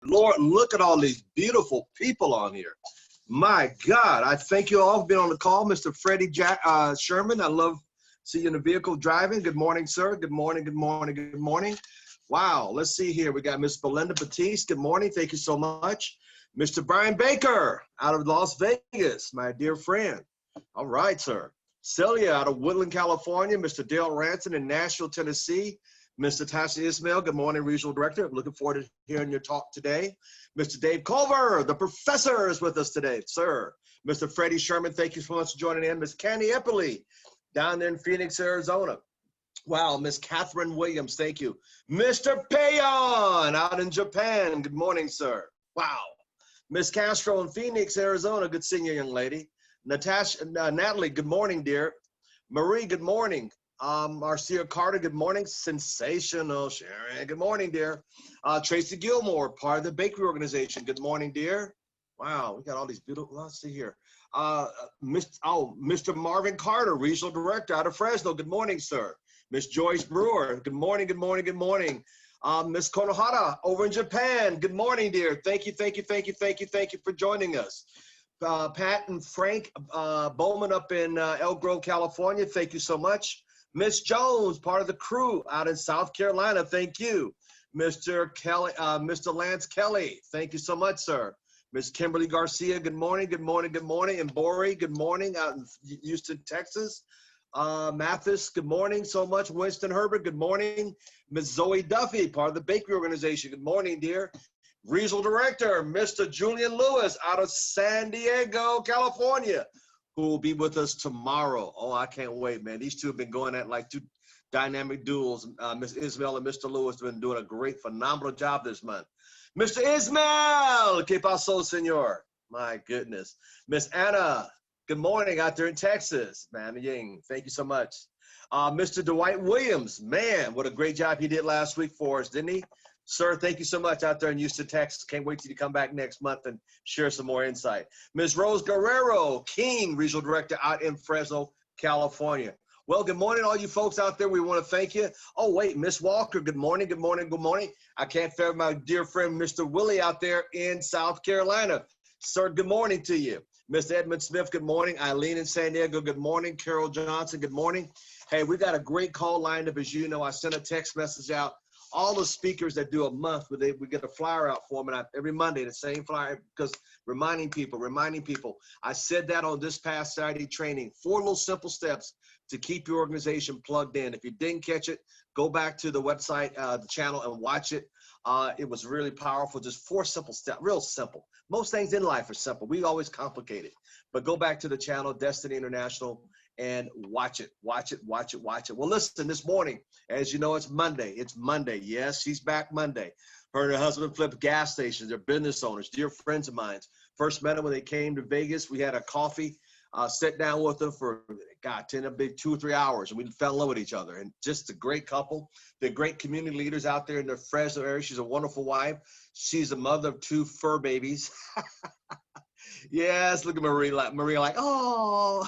Lord, look at all these beautiful people on here. My God, I thank you all for being on the call. Mr. Freddie Sherman, I love seeing you in the vehicle driving. Good morning, sir. Good morning, good morning, good morning. Wow, let's see here. We got Miss Belinda Batiste. Good morning. Thank you so much. Mr. Brian Baker out of Las Vegas, my dear friend. All right, sir. Celia out of Woodland, California. Mr. Dale Ranson in Nashville, Tennessee. Ms. Natasha Ismail, good morning, Regional Director. I'm looking forward to hearing your talk today. Mr. Dave Culver, the professor, is with us today, sir. Mr. Freddie Sherman, thank you so much for joining in. Ms. Candy Eppley, down there in Phoenix, Arizona. Wow, Miss Catherine Williams, thank you. Mr. Payon out in Japan, good morning, sir. Wow. Miss Castro in Phoenix, Arizona, good seeing you, young lady. Natasha, Natalie, good morning, dear. Marie, good morning. Marcia Carter, good morning. Sensational, Sharon, good morning, dear. Tracy Gilmore, part of the bakery organization, good morning, dear. Wow, we got all these beautiful, let's see here. Mr. Marvin Carter, Regional Director out of Fresno, good morning, sir. Miss Joyce Brewer, good morning, good morning, good morning. Miss Konohara over in Japan, good morning, dear. Thank you, thank you, thank you, thank you, thank you for joining us. Pat and Frank Bowman up in Elk Grove, California, thank you so much. Miss Jones, part of the crew out in South Carolina, thank you. Mr. Kelly, Mr. Lance Kelly, thank you so much, sir. Miss Kimberly Garcia, good morning, good morning, good morning. And Bori, good morning out in Houston, Texas. Mathis, good morning so much. Winston Herbert, good morning. Miss Zoe Duffy, part of the bakery organization, good morning, dear. Regional Director, Mr. Julian Lewis out of San Diego, California, who will be with us tomorrow. Oh, I can't wait, man. These two have been going at like two dynamic duels. Ms. Ismail and Mr. Lewis have been doing a great, phenomenal job this month. Mr. Ismail, ¿qué pasó, senor? My goodness. Miss Anna, good morning out there in Texas. Man, Ying, thank you so much. Mr. Dwight Williams, man, what a great job he did last week for us, didn't he? Sir, thank you so much out there in Houston, Texas. Can't wait till you come back next month and share some more insight. Ms. Rose Guerrero, King, Regional Director out in Fresno, California. Well, good morning, all you folks out there. We want to thank you. Oh, wait, Miss Walker, good morning, good morning, good morning. I can't forget my dear friend, Mr. Willie, out there in South Carolina. Sir, good morning to you. Mr. Edmund Smith, good morning. Eileen in San Diego, good morning. Carol Johnson, good morning. Hey, we got a great call lined up. As you know, I sent a text message out. All the speakers that do a month, we get a flyer out for them, and every Monday, the same flyer, because reminding people. I said that on this past Saturday training, 4 little simple steps to keep your organization plugged in. If you didn't catch it, go back to the website, the channel, and watch it. It was really powerful, just 4 simple steps, real simple. Most things in life are simple. We always complicate it. But go back to the channel, Destiny International, and watch it. Well, listen, this morning, as you know, it's Monday. It's Monday. Yes, she's back Monday. Her and her husband flip gas stations. They're business owners, dear friends of mine. First met them when they came to Vegas. We had a coffee, sat down with them for, God, 2 or 3 hours, and we fell in love with each other. And just a great couple. They're great community leaders out there in the Fresno area. She's a wonderful wife. She's a mother of 2 fur babies. Yes, look at Marie like, oh.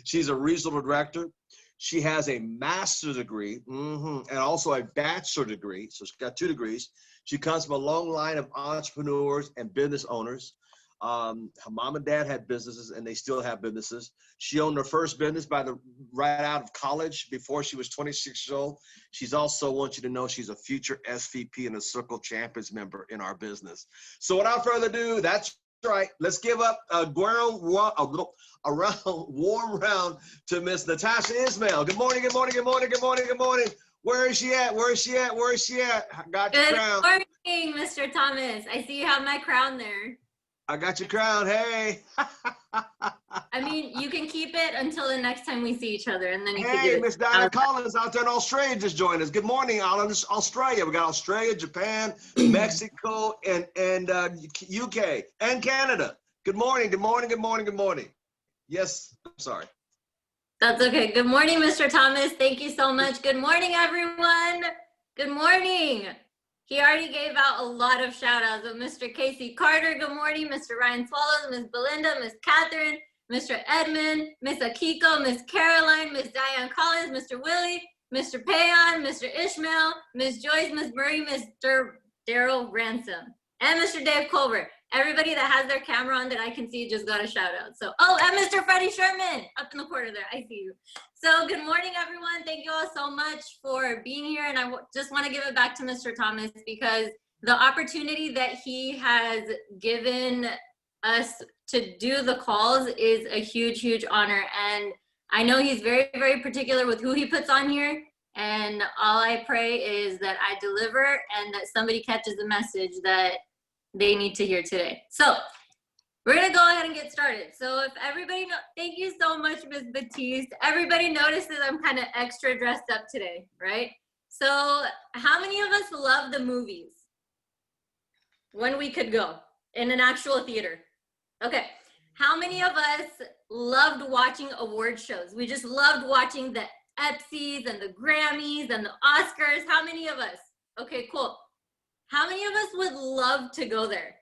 She's a regional director. She has a master's degree and also a bachelor degree. So she's got 2 degrees. She comes from a long line of entrepreneurs and business owners. Her mom and dad had businesses, and they still have businesses. She owned her first business right out of college before she was 26 years old. She's also, want you to know, she's a future SVP and a Circle Champions member in our business. So without further ado, that's right. Let's give up a warm round to Miss Natasha Ismail. Good morning, good morning, good morning, good morning, good morning. Where is she at? Where is she at? Where is she at? I got your crown. Good morning, Mr. Thomas. I see you have my crown there. I got your crown. Hey. I mean, you can keep it until the next time we see each other, and then you can Hey, give it. Miss Diana Collins out there in Australia just joined us. Good morning, Australia. We got Australia, Japan, Mexico, and UK and Canada. Good morning, good morning, good morning, good morning. Yes, I'm sorry. That's okay. Good morning, Mr. Thomas. Thank you so much. Good morning, everyone. Good morning. He already gave out a lot of shout outs of Mr. Casey Carter. Good morning, Mr. Ryan Swallows, Miss Belinda, Miss Catherine, Mr. Edmund, Miss Akiko, Miss Caroline, Miss Diane Collins, Mr. Willie, Mr. Payon, Mr. Ishmael, Miss Joyce, Miss Murray, Mr. Daryl Ransom, and Mr. Dave Culver. Everybody that has their camera on that I can see just got a shout out. So, oh, and Mr. Freddie Sherman up in the corner there. I see you. So good morning, everyone. Thank you all so much for being here. And I just want to give it back to Mr. Thomas because the opportunity that he has given us to do the calls is a huge, huge honor. And I know he's very, very particular with who he puts on here. And all I pray is that I deliver and that somebody catches the message that they need to hear today. So we're gonna go ahead and get started. So if everybody thank you so much, Ms. Batiste. Everybody notices I'm kind of extra dressed up today, right? So how many of us love the movies when we could go in an actual theater? Okay, how many of us loved watching award shows? We just loved watching the Epsies and the Grammys and the Oscars. How many of us? Okay, cool. How many of us would love to go there?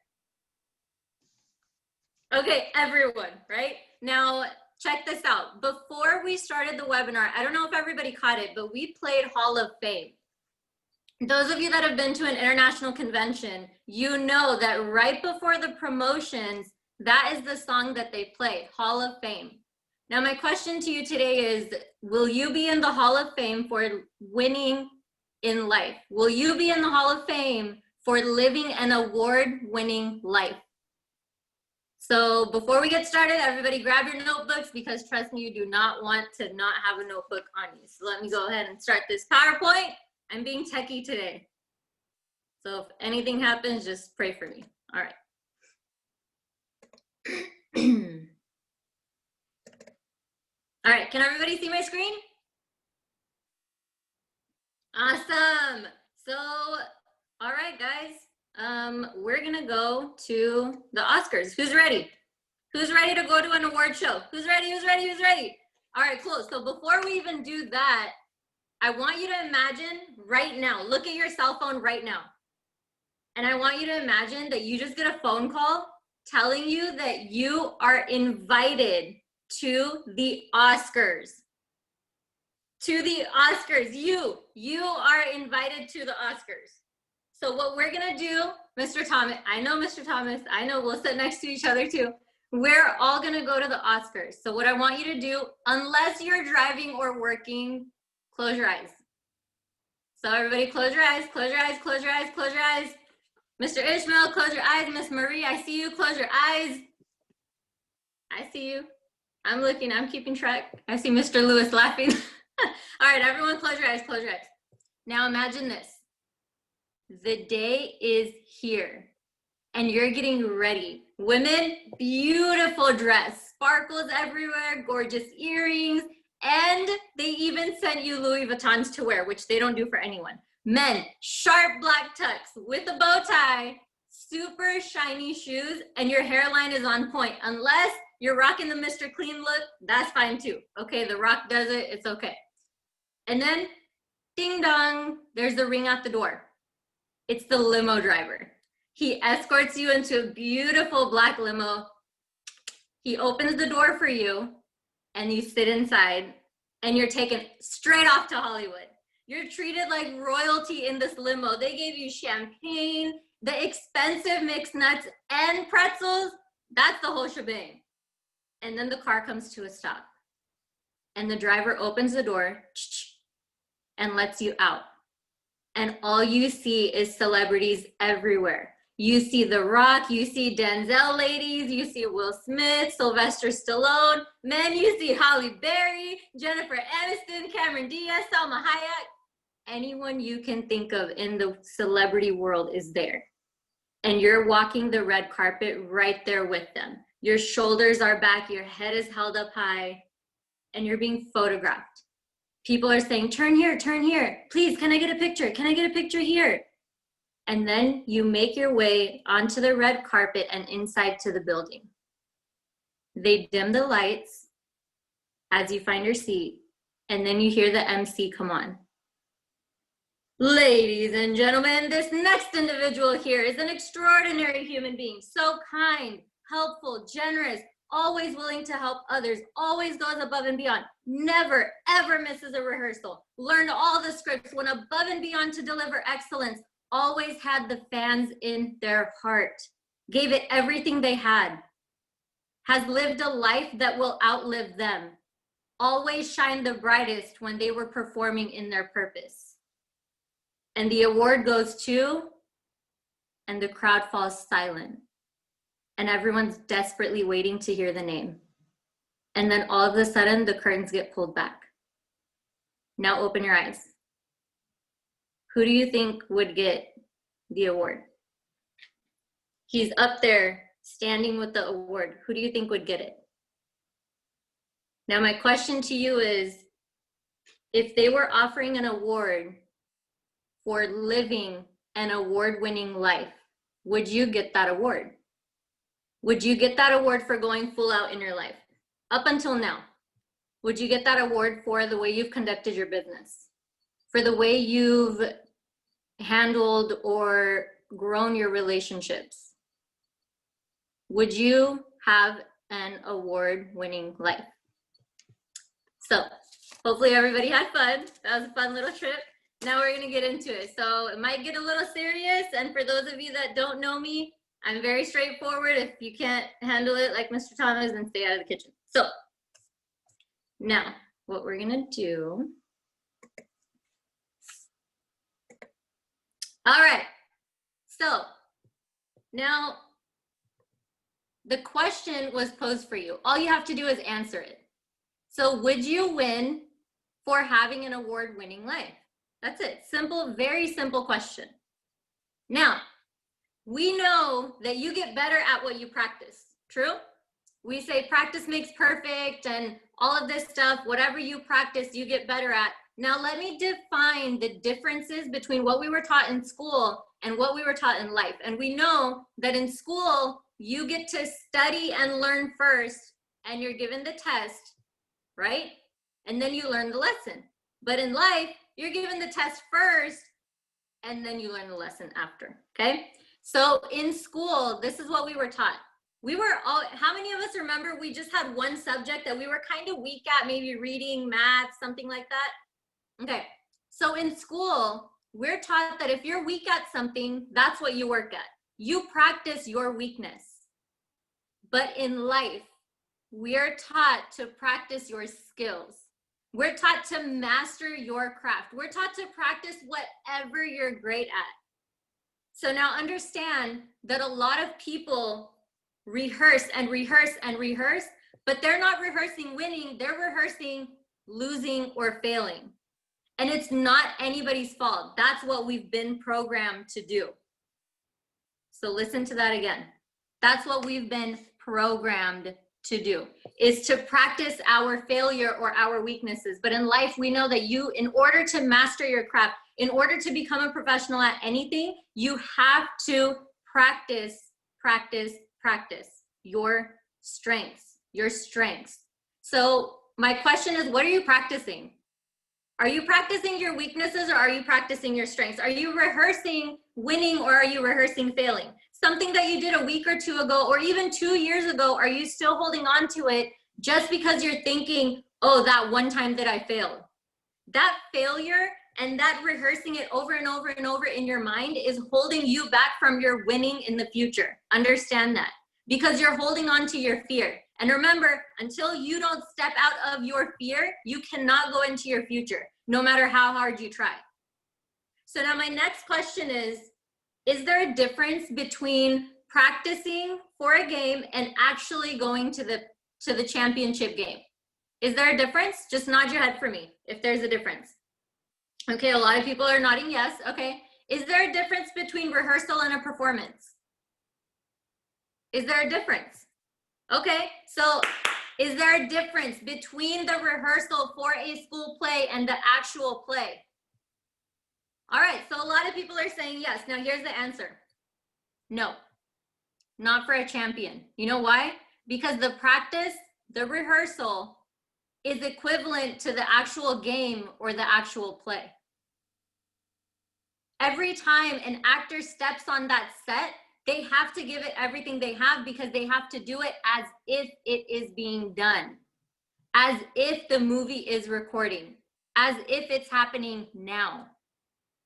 Okay, everyone, right? Now, check this out. Before we started the webinar, I don't know if everybody caught it, but we played Hall of Fame. Those of you that have been to an international convention, you know that right before the promotions, that is the song that they play, Hall of Fame. Now, my question to you today is, will you be in the Hall of Fame for winning in life? Will you be in the Hall of Fame for living an award-winning life? So before we get started, everybody grab your notebooks because trust me, you do not want to not have a notebook on you. So let me go ahead and start this PowerPoint. I'm being techie today. So if anything happens, just pray for me. All right. All right, can everybody see my screen? Awesome. So, all right, guys, we're gonna go to the Oscars. Who's ready? Who's ready to go to an award show? Who's ready, who's ready, who's ready? All right, cool. So before we even do that, I want you to imagine right now, look at your cell phone right now. And I want you to imagine that you just get a phone call telling you that you are invited to the Oscars. To the Oscars, you are invited to the Oscars. So what we're gonna do, Mr. Thomas, I know Mr. Thomas, I know we'll sit next to each other too. We're all gonna go to the Oscars. So what I want you to do, unless you're driving or working, close your eyes. So everybody close your eyes, close your eyes, close your eyes, close your eyes. Mr. Ismail, close your eyes. Miss Marie, I see you, close your eyes. I see you. I'm looking, I'm keeping track. I see Mr. Lewis laughing. All right, everyone close your eyes, close your eyes. Now imagine this. The day is here and you're getting ready. Women, beautiful dress, sparkles everywhere, gorgeous earrings, and they even sent you Louis Vuittons to wear, which they don't do for anyone. Men, sharp black tux with a bow tie, super shiny shoes, and your hairline is on point. Unless you're rocking the Mr. Clean look, that's fine too. Okay, The Rock does it, it's okay. And then, ding dong, there's the ring at the door. It's the limo driver. He escorts you into a beautiful black limo. He opens the door for you and you sit inside and you're taken straight off to Hollywood. You're treated like royalty in this limo. They gave you champagne, the expensive mixed nuts and pretzels. That's the whole shebang. And then the car comes to a stop and the driver opens the door and lets you out. And all you see is celebrities everywhere. You see The Rock, you see Denzel ladies, you see Will Smith, Sylvester Stallone, men, you see Halle Berry, Jennifer Aniston, Cameron Diaz, Salma Hayek. Anyone you can think of in the celebrity world is there. And you're walking the red carpet right there with them. Your shoulders are back, your head is held up high, and you're being photographed. People are saying, turn here, please, can I get a picture? Can I get a picture here? And then you make your way onto the red carpet and inside to the building. They dim the lights as you find your seat, and then you hear the MC come on. Ladies and gentlemen, this next individual here is an extraordinary human being, so kind, helpful, generous, always willing to help others, always goes above and beyond, never, ever misses a rehearsal, learned all the scripts, went above and beyond to deliver excellence, always had the fans in their heart, gave it everything they had, has lived a life that will outlive them, always shined the brightest when they were performing in their purpose. And the award goes to, and the crowd falls silent. And everyone's desperately waiting to hear the name. And then all of a sudden, the curtains get pulled back. Now open your eyes. Who do you think would get the award? He's up there standing with the award. Who do you think would get it? Now my question to you is, if they were offering an award for living an award-winning life, would you get that award? Would you get that award for going full out in your life? Up until now, would you get that award for the way you've conducted your business? For the way you've handled or grown your relationships? Would you have an award-winning life? So hopefully everybody had fun. That was a fun little trip. Now we're gonna get into it. So it might get a little serious. And for those of you that don't know me, I'm very straightforward. If you can't handle it like Mr. Thomas, then stay out of the kitchen. So now what we're gonna do. All right, so now the question was posed for you. All you have to do is answer it. So would you win for having an award-winning life? That's it, simple, very simple question. Now, we know that you get better at what you practice, true? We say practice makes perfect and all of this stuff, whatever you practice, you get better at. Now let me define the differences between what we were taught in school and what we were taught in life. And we know that in school, you get to study and learn first, and you're given the test, right? And then you learn the lesson. But in life, you're given the test first, and then you learn the lesson after, okay? So in school, this is what we were taught. We were all, how many of us remember we just had one subject that we were kind of weak at, maybe reading, math, something like that? Okay, so in school, we're taught that if you're weak at something, that's what you work at. You practice your weakness. But in life, we're taught to practice your skills. We're taught to master your craft. We're taught to practice whatever you're great at. So now understand that a lot of people rehearse and rehearse and rehearse, but they're not rehearsing winning, they're rehearsing losing or failing. And it's not anybody's fault. That's what we've been programmed to do. So listen to that again. That's what we've been programmed to do, is to practice our failure or our weaknesses. But in life, we know that you, in order to master your craft, in order to become a professional at anything, you have to practice, practice, practice your strengths, your strengths. So my question is, what are you practicing? Are you practicing your weaknesses or are you practicing your strengths? Are you rehearsing winning or are you rehearsing failing? Something that you did a week or two ago or even 2 years ago, are you still holding on to it just because you're thinking, oh, that one time that I failed? That failure and that rehearsing it over and over and over in your mind is holding you back from your winning in the future. Understand that, because you're holding on to your fear. And remember, until you don't step out of your fear, you cannot go into your future, no matter how hard you try. So now my next question is there a difference between practicing for a game and actually going to the championship game? Is there a difference? Just nod your head for me if there's a difference. Okay, a lot of people are nodding yes. Okay. Is there a difference between rehearsal and a performance? Is there a difference? Okay, so is there a difference between the rehearsal for a school play and the actual play? All right, so a lot of people are saying yes. Now here's the answer. No, not for a champion. You know why? Because the practice, the rehearsal is equivalent to the actual game or the actual play. Every time an actor steps on that set, they have to give it everything they have because they have to do it as if it is being done, as if the movie is recording, as if it's happening now.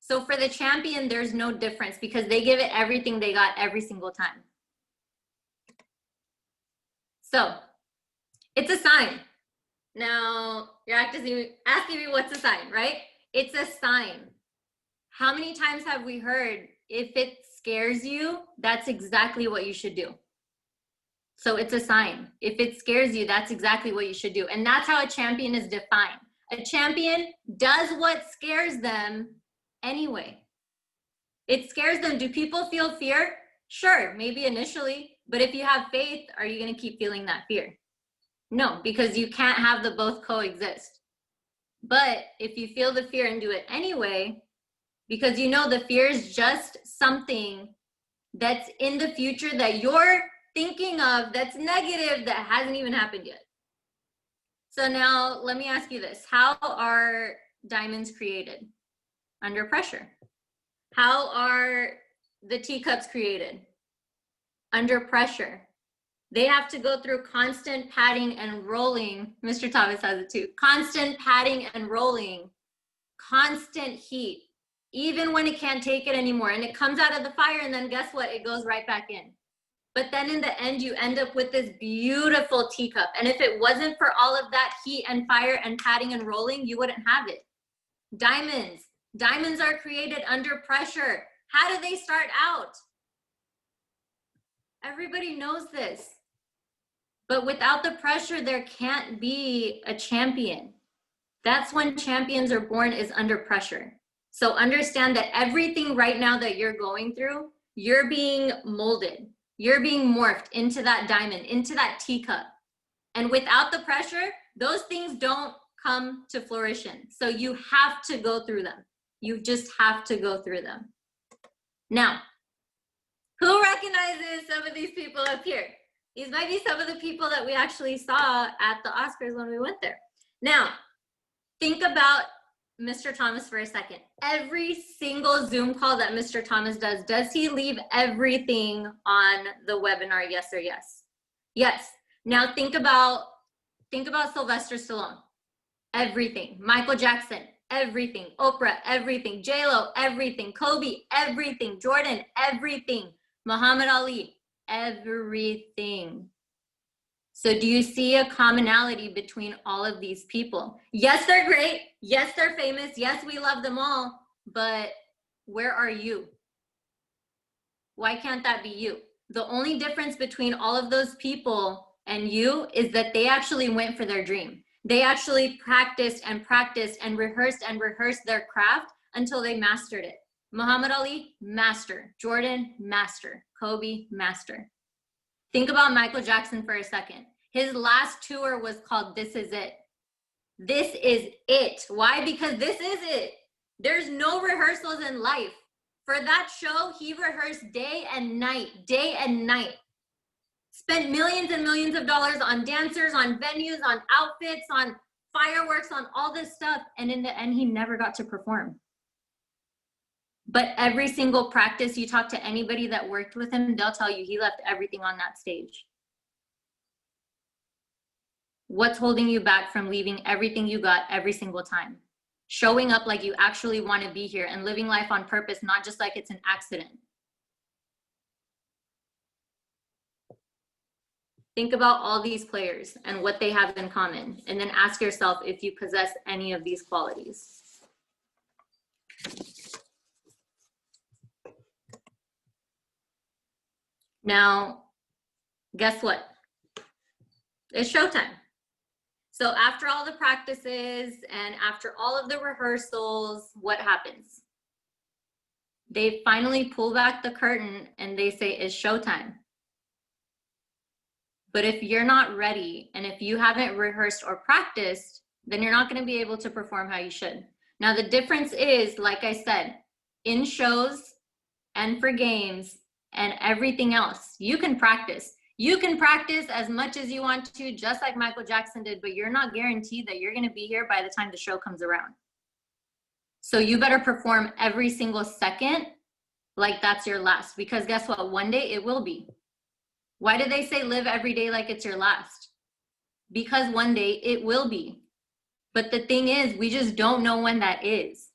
So for the champion, there's no difference because they give it everything they got every single time. So it's a sign. Now, you're asking me what's a sign, right? It's a sign. How many times have we heard, if it scares you, that's exactly what you should do? So it's a sign. If it scares you, that's exactly what you should do. And that's how a champion is defined. A champion does what scares them anyway. It scares them. Do people feel fear? Sure, maybe initially. But if you have faith, are you going to keep feeling that fear? No, because you can't have the both coexist. But if you feel the fear and do it anyway, because you know the fear is just something that's in the future that you're thinking of that's negative that hasn't even happened yet. So now let me ask you this. How are diamonds created? Under pressure. How are the teacups created? Under pressure. They have to go through constant patting and rolling. Mr. Thomas has it too. Constant patting and rolling. Constant heat. Even when it can't take it anymore. And it comes out of the fire and then guess what? It goes right back in. But then in the end, you end up with this beautiful teacup. And if it wasn't for all of that heat and fire and patting and rolling, you wouldn't have it. Diamonds. Diamonds are created under pressure. How do they start out? Everybody knows this. But without the pressure, there can't be a champion. That's when champions are born, is under pressure. So understand that everything right now that you're going through, you're being molded. You're being morphed into that diamond, into that teacup. And without the pressure, those things don't come to fruition. So you have to go through them. You just have to go through them. Now, who recognizes some of these people up here? These might be some of the people that we actually saw at the Oscars when we went there. Now, think about Mr. Thomas for a second. Every single Zoom call that Mr. Thomas does he leave everything on the webinar, yes or yes? Yes. Now think about Sylvester Stallone. Everything. Michael Jackson, everything. Oprah, everything. J-Lo, everything. Kobe, everything. Jordan, everything. Muhammad Ali, everything. So do you see a commonality between all of these people? Yes, they're great. Yes, they're famous. Yes, we love them all. But where are you? Why can't that be you? The only difference between all of those people and you is that they actually went for their dream. They actually practiced and rehearsed their craft until they mastered it. Muhammad Ali, master. Jordan, master. Kobe, master. Think about Michael Jackson for a second. His last tour was called This Is It. This is it. Why? Because this is it. There's no rehearsals in life. For that show, he rehearsed day and night. Spent millions and millions of dollars on dancers, on venues, on outfits, on fireworks, on all this stuff. And in the end, he never got to perform. But every single practice, you talk to anybody that worked with him, they'll tell you he left everything on that stage. What's holding you back from leaving everything you got every single time? Showing up like you actually want to be here and living life on purpose, not just like it's an accident. Think about all these players and what they have in common, and then ask yourself if you possess any of these qualities. Now, guess what? It's showtime. So after all the practices and after all of the rehearsals, what happens? They finally pull back the curtain and they say, it's showtime. But if you're not ready and if you haven't rehearsed or practiced, then you're not going to be able to perform how you should. Now, the difference is, like I said, in shows and for games and everything else, you can practice. You can practice as much as you want to, just like Michael Jackson did, but you're not guaranteed that you're going to be here by the time the show comes around. So you better perform every single second like that's your last, because guess what? One day it will be. Why do they say live every day like it's your last? Because one day it will be. But the thing is, we just don't know when that is.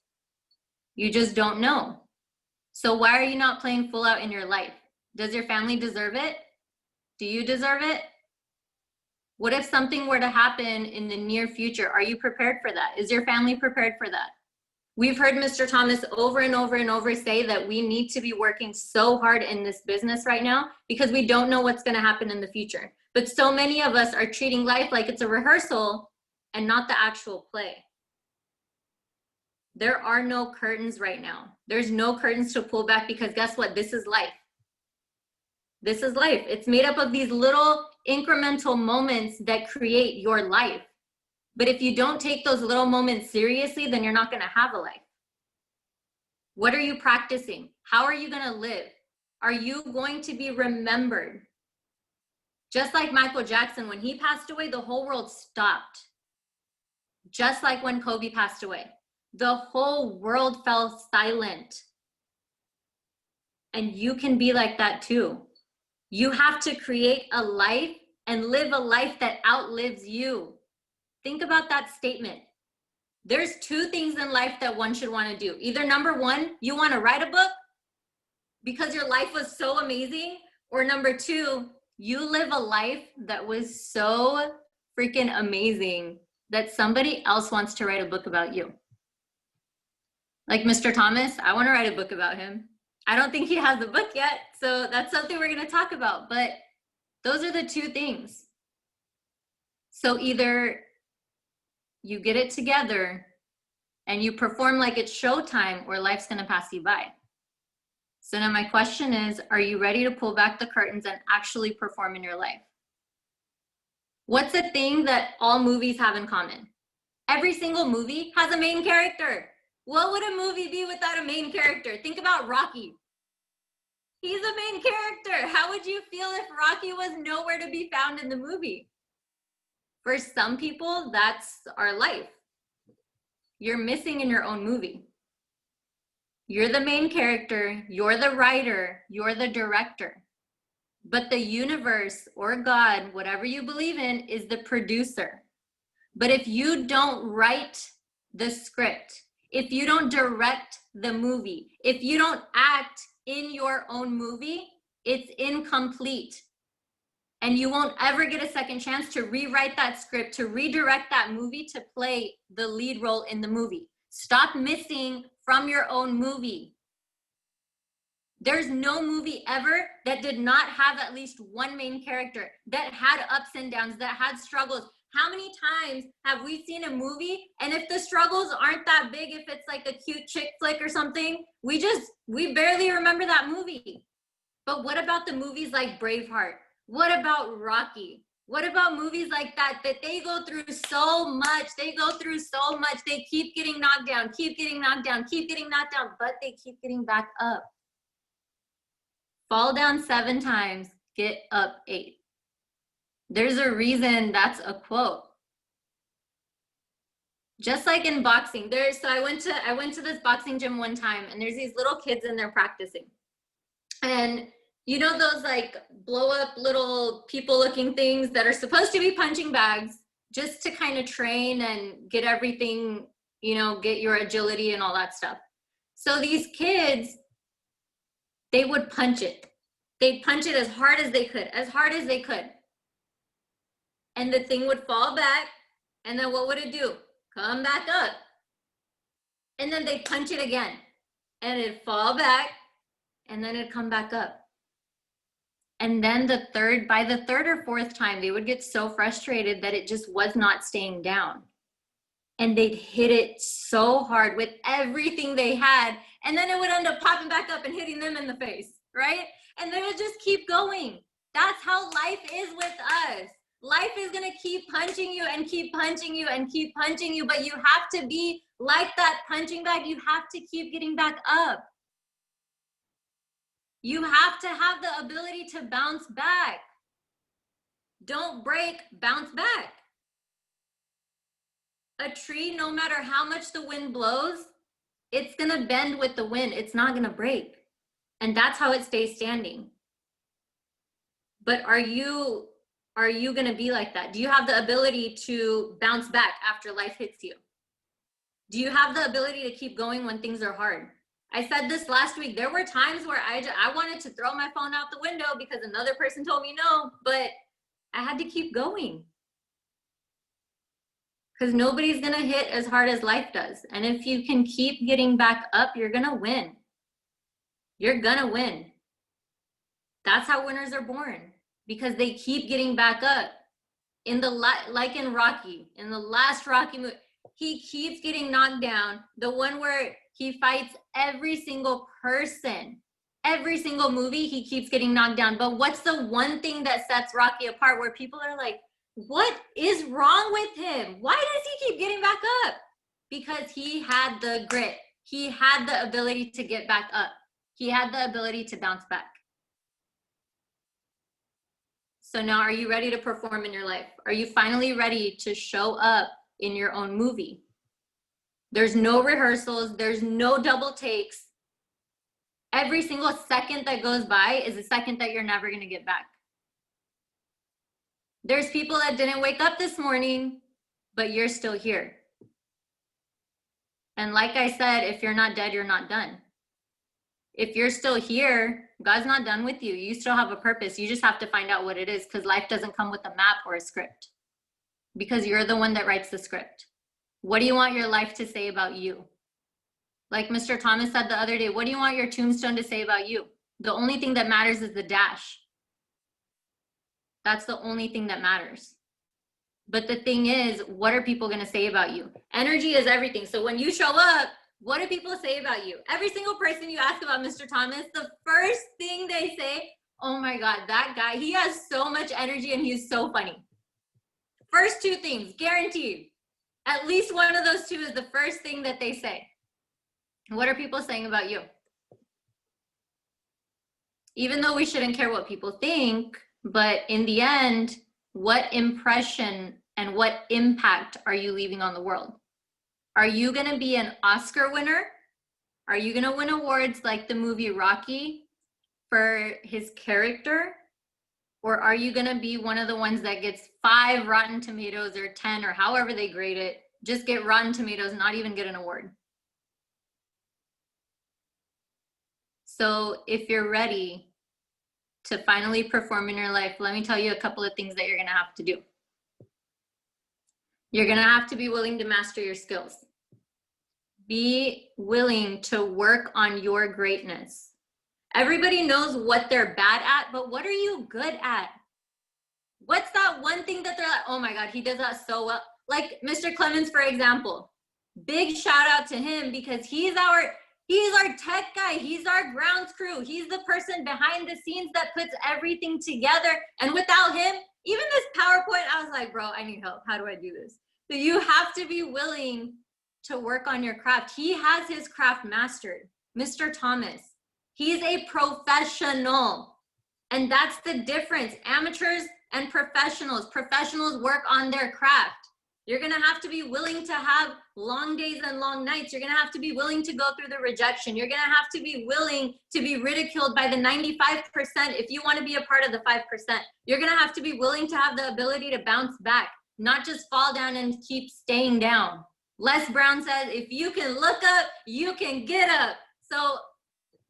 You just don't know. So why are you not playing full out in your life? Does your family deserve it? Do you deserve it? What if something were to happen in the near future? Are you prepared for that? Is your family prepared for that? We've heard Mr. Thomas over and over and over say that we need to be working so hard in this business right now because we don't know what's going to happen in the future. But so many of us are treating life like it's a rehearsal and not the actual play. There are no curtains right now. There's no curtains to pull back because guess what? This is life. This is life. It's made up of these little incremental moments that create your life. But if you don't take those little moments seriously, then you're not going to have a life. What are you practicing? How are you going to live? Are you going to be remembered? Just like Michael Jackson, when he passed away, the whole world stopped. Just like when Kobe passed away, the whole world fell silent. And you can be like that too. You have to create a life and live a life that outlives you. Think about that statement. There's two things in life that one should want to do. Either number one, you want to write a book because your life was so amazing, or number two, you live a life that was so freaking amazing that somebody else wants to write a book about you. Like Mr. Thomas, I want to write a book about him. I don't think he has a book yet, so that's something we're going to talk about, but those are the two things. So either you get it together and you perform like it's showtime, or life's going to pass you by. So now my question is, are you ready to pull back the curtains and actually perform in your life? What's a thing that all movies have in common? Every single movie has a main character. What would a movie be without a main character? Think about Rocky. He's a main character. How would you feel if Rocky was nowhere to be found in the movie? For some people, that's our life. You're missing in your own movie. You're the main character, you're the writer, you're the director. But the universe or God, whatever you believe in, is the producer. But if you don't write the script, if you don't direct the movie, if you don't act in your own movie, it's incomplete. And you won't ever get a second chance to rewrite that script, to redirect that movie, to play the lead role in the movie. Stop missing from your own movie. There's no movie ever that did not have at least one main character, that had ups and downs, that had struggles. How many times have we seen a movie, and if the struggles aren't that big, if it's like a cute chick flick or something, we barely remember that movie. But what about the movies like Braveheart? What about Rocky? What about movies like that they go through so much? They go through so much. They keep getting knocked down, keep getting knocked down, keep getting knocked down, but they keep getting back up. Fall down 7 times, get up 8. There's a reason that's a quote. Just like in boxing, so I went to this boxing gym one time, and there's these little kids in there practicing. And you know those like blow up little people looking things that are supposed to be punching bags, just to kind of train and get everything, get your agility and all that stuff. So these kids, they would punch it. They'd punch it as hard as they could, And the thing would fall back, and then what would it do? Come back up. And then they'd punch it again, and it'd fall back, and then it'd come back up. And then by the third or fourth time, they would get so frustrated that it just was not staying down. And they'd hit it so hard with everything they had, and then it would end up popping back up and hitting them in the face, right? And they would just keep going. That's how life is with us. Life is gonna keep punching you and keep punching you and keep punching you, but you have to be like that punching bag. You have to keep getting back up. You have to have the ability to bounce back. Don't break, bounce back. A tree, no matter how much the wind blows, it's gonna bend with the wind. It's not gonna break. And that's how it stays standing. But are you gonna be like that? Do you have the ability to bounce back after life hits you? Do you have the ability to keep going when things are hard? I said this last week. There were times where I wanted to throw my phone out the window because another person told me no, but I had to keep going. Because nobody's going to hit as hard as life does. And if you can keep getting back up, you're going to win. You're going to win. That's how winners are born, because they keep getting back up. Like in Rocky, in the last Rocky movie, he keeps getting knocked down. The one where he fights every single person, every single movie, he keeps getting knocked down. But what's the one thing that sets Rocky apart, where people are like, what is wrong with him? Why does he keep getting back up? Because he had the grit. He had the ability to get back up. He had the ability to bounce back. So now, are you ready to perform in your life? Are you finally ready to show up in your own movie? There's no rehearsals. There's no double takes. Every single second that goes by is a second that you're never going to get back. There's people that didn't wake up this morning, but you're still here. And like I said, if you're not dead, you're not done. If you're still here, God's not done with you. You still have a purpose. You just have to find out what it is, because life doesn't come with a map or a script, because you're the one that writes the script. What do you want your life to say about you? Like Mr. Thomas said the other day, what do you want your tombstone to say about you? The only thing that matters is the dash. That's the only thing that matters. But the thing is, what are people going to say about you? Energy is everything. So when you show up, what do people say about you? Every single person you ask about Mr. Thomas, the first thing they say, oh my God, that guy, he has so much energy and he's so funny. First two things, guaranteed. At least one of those two is the first thing that they say. What are people saying about you? Even though we shouldn't care what people think, but in the end, what impression and what impact are you leaving on the world? Are you going to be an Oscar winner? Are you going to win awards like the movie Rocky for his character? Or are you going to be one of the ones that gets 5 Rotten Tomatoes or 10 or however they grade it, just get Rotten Tomatoes, not even get an award? So if you're ready to finally perform in your life, let me tell you a couple of things that you're going to have to do. You're going to have to be willing to master your skills. Be willing to work on your greatness. Everybody knows what they're bad at, but what are you good at? What's that one thing that they're like, oh my God, he does that so well? Like Mr. Clemens, for example. Big shout out to him, because he's our tech guy. He's our grounds crew. He's the person behind the scenes that puts everything together. And without him, even this PowerPoint, I was like, bro, I need help. How do I do this? So you have to be willing to work on your craft. He has his craft mastered. Mr. Thomas, he's a professional. And that's the difference. Amateurs and professionals. Professionals work on their craft. You're going to have to be willing to have long days and long nights. You're going to have to be willing to go through the rejection. You're going to have to be willing to be ridiculed by the 95% if you want to be a part of the 5%. You're going to have to be willing to have the ability to bounce back, not just fall down and keep staying down. Les Brown says, if you can look up, you can get up. So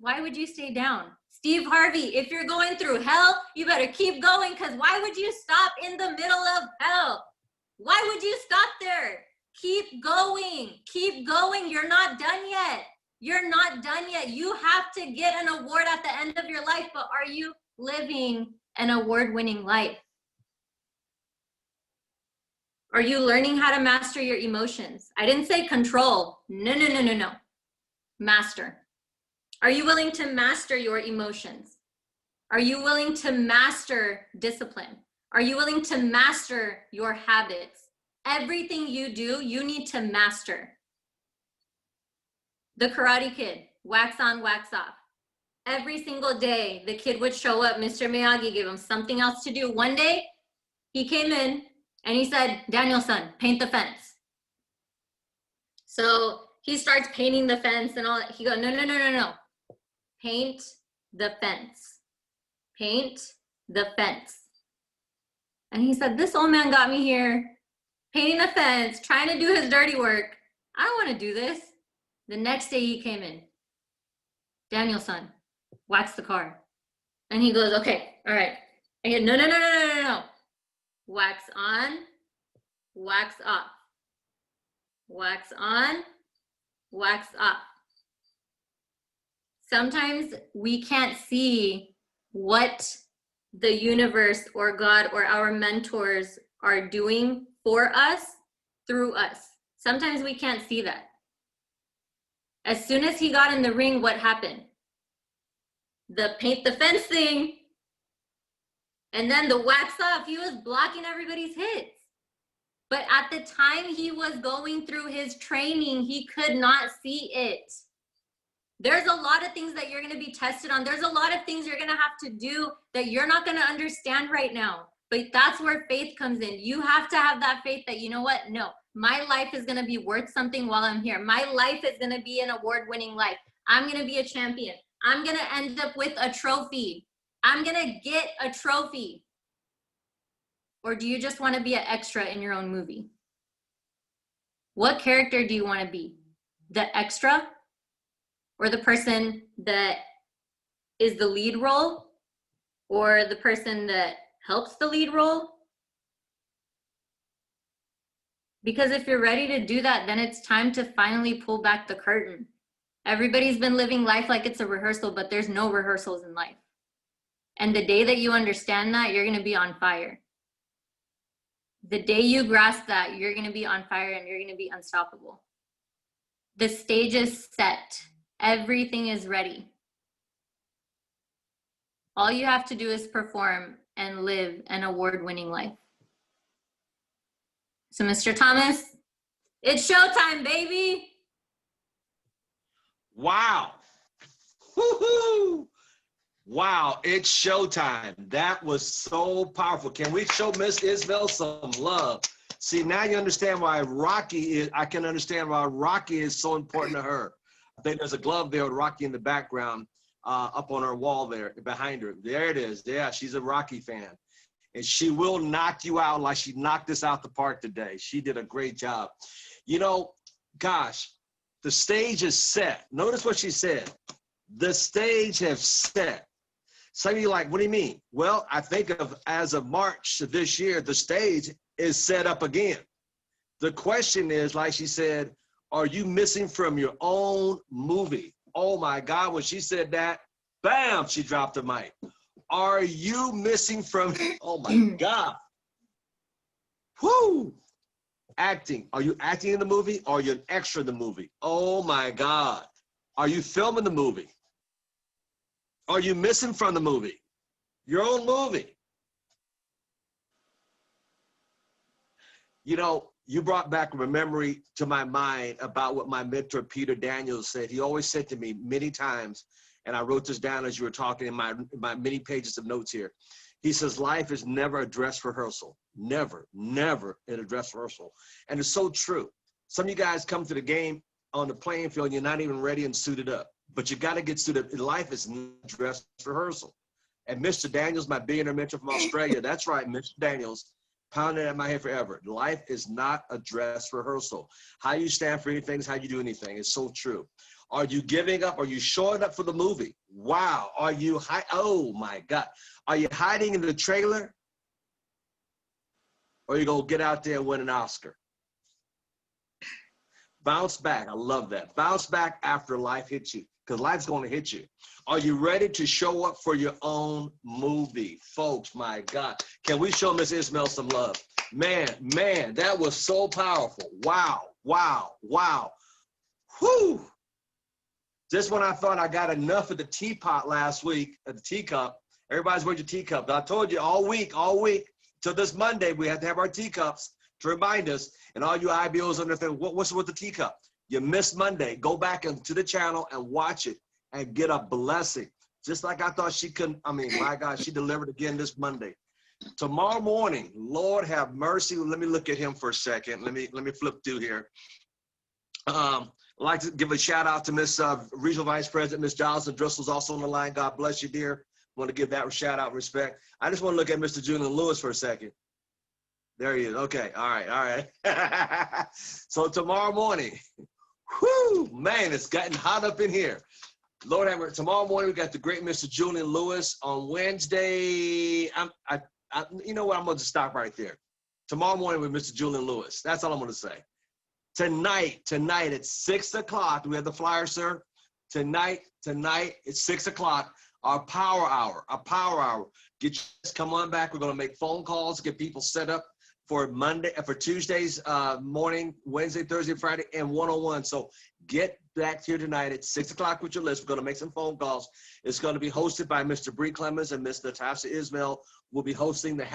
why would you stay down? Steve Harvey, if you're going through hell, you better keep going, because why would you stop in the middle of hell? Why would you stop there? Keep going. Keep going. You're not done yet. You're not done yet. You have to get an award at the end of your life, but are you living an award-winning life? Are you learning how to master your emotions? I didn't say control. No. Master. Are you willing to master your emotions? Are you willing to master discipline? Are you willing to master your habits? Everything you do, you need to master. The Karate Kid, wax on, wax off. Every single day, the kid would show up. Mr. Miyagi gave him something else to do. One day, he came in and he said, Daniel-san, paint the fence. So he starts painting the fence and all that. He goes, no. Paint the fence. Paint the fence. And he said, this old man got me here painting the fence, trying to do his dirty work. I don't want to do this. The next day he came in. Danielson, wax the car. And he goes, okay, all right. I go, no. Wax on, wax off. Wax on, wax off. Sometimes we can't see what the universe or God or our mentors are doing for us through us. Sometimes we can't see that. As soon as he got in the ring, what happened? The paint the fence thing, and then the wax off. He was blocking everybody's hits. But at the time he was going through his training, he could not see it. There's a lot of things that you're going to be tested on. There's a lot of things you're going to have to do that you're not going to understand right now. But that's where faith comes in. You have to have that faith that, you know what? No, my life is going to be worth something while I'm here. My life is going to be an award-winning life. I'm going to be a champion. I'm going to end up with a trophy. I'm going to get a trophy. Or do you just want to be an extra in your own movie? What character do you want to be? The extra? Or the person that is the lead role? Or the person that helps the lead role? Because if you're ready to do that, then it's time to finally pull back the curtain. Everybody's been living life like it's a rehearsal, but there's no rehearsals in life. And the day that you understand that, you're going to be on fire. The day you grasp that, you're going to be on fire and you're going to be unstoppable. The stage is set. Everything is ready. All you have to do is perform and live an award-winning life. So, Mr. Thomas, it's showtime, baby. Wow. Woohoo! Wow, it's showtime. That was so powerful. Can we show Miss Ismail some love? See, now you understand why Rocky is, I can understand why Rocky is so important to her. I think there's a glove there with Rocky in the background up on her wall there, behind her. There it is. Yeah, she's a Rocky fan. And she will knock you out like she knocked us out the park today. She did a great job. You know, gosh, the stage is set. Notice what she said. The stage has set. Some of you are like, what do you mean? Well, I think of as of March of this year, the stage is set up again. The question is, like she said, are you missing from your own movie? Oh my God, when she said that, bam, she dropped the mic. Are you missing from, oh my God. Whoo! Acting. Are you acting in the movie or are you an extra in the movie? Oh my God. Are you filming the movie? Are you missing from the movie? Your own movie. You know, you brought back a memory to my mind about what my mentor, Peter Daniels, said. He always said to me many times, and I wrote this down as you were talking in my many pages of notes here. He says, life is never a dress rehearsal. Never, never in a dress rehearsal. And it's so true. Some of you guys come to the game on the playing field and you're not even ready and suited up. But you got to get suited up. Life is not a dress rehearsal. And Mr. Daniels, my billionaire mentor from Australia, that's right, Mr. Daniels, pounding at my head forever. Life is not a dress rehearsal. How you stand for anything is how you do anything. It's so true. Are you giving up? Are you showing up for the movie? Wow. Are you, oh my God. Are you hiding in the trailer? Or are you going to get out there and win an Oscar? Bounce back. I love that. Bounce back after life hits you, because life's going to hit you. Are you ready to show up for your own movie? Folks, my God. Can we show Miss Ismail some love? Man, that was so powerful. Wow, wow, wow. Whew. Just when I thought I got enough of the teapot last week, the teacup, everybody's wearing your teacup. But I told you all week, till this Monday, we have to have our teacups to remind us. And all you IBOs understand, what's with the teacup? You missed Monday. Go back into the channel and watch it and get a blessing. Just like I thought she couldn't, I mean, my God, she delivered again this Monday. Tomorrow morning, Lord have mercy. Let me look at him for a second. Let me flip through here. I'd like to give a shout out to Miss Regional Vice President, Miss Johnson Driscoll's also on the line. God bless you, dear. Want to give that a shout out, respect. I just want to look at Mr. Julian Lewis for a second. There he is. Okay. All right. So tomorrow morning, Whoo, man, it's gotten hot up in here. Lord have mercy. Tomorrow morning, we got the great Mr. Julian Lewis. On Wednesday, you know what? I'm going to stop right there. Tomorrow morning with Mr. Julian Lewis. That's all I'm going to say. Tonight at 6 o'clock, do we have the flyer, sir? Tonight at 6 o'clock, our power hour. Come on back. We're going to make phone calls, get people set up for Tuesday's morning, Wednesday, Thursday, Friday, and one-on-one. So get back here tonight at 6 o'clock with your list. We're going to make some phone calls. It's going to be hosted by Mr. Bree Clemens and Miss Natasha Ismail. We'll be hosting the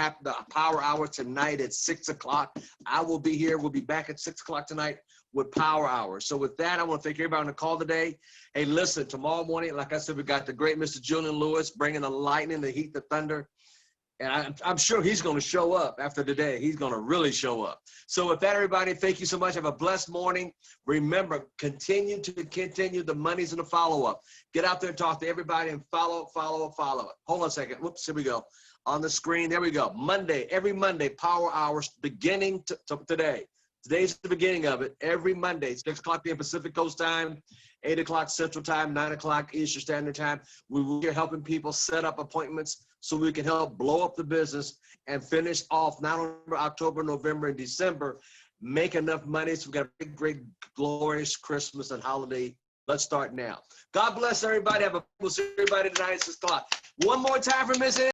Power Hour tonight at 6 o'clock. I will be here. We'll be back at 6 o'clock tonight with Power Hour. So with that, I want to thank everybody on the call today. Hey, listen, tomorrow morning, like I said, we got the great Mr. Julian Lewis bringing the lightning, the heat, the thunder. And I'm sure he's going to show up after today. He's going to really show up. So with that, everybody, thank you so much. Have a blessed morning. Remember, continue. The money's in the follow-up. Get out there and talk to everybody and follow. Hold on a second. Whoops, here we go. On the screen, there we go. Every Monday, Power Hours beginning today. Today's the beginning of it. Every Monday, 6 o'clock p.m. Pacific Coast time, 8 o'clock Central time, 9 o'clock Eastern Standard Time. We're helping people set up appointments so we can help blow up the business and finish off not only October, November, and December, make enough money so we got a big, great, glorious Christmas and holiday. Let's start now. God bless everybody. We'll see everybody tonight at 6 o'clock. One more time for Miss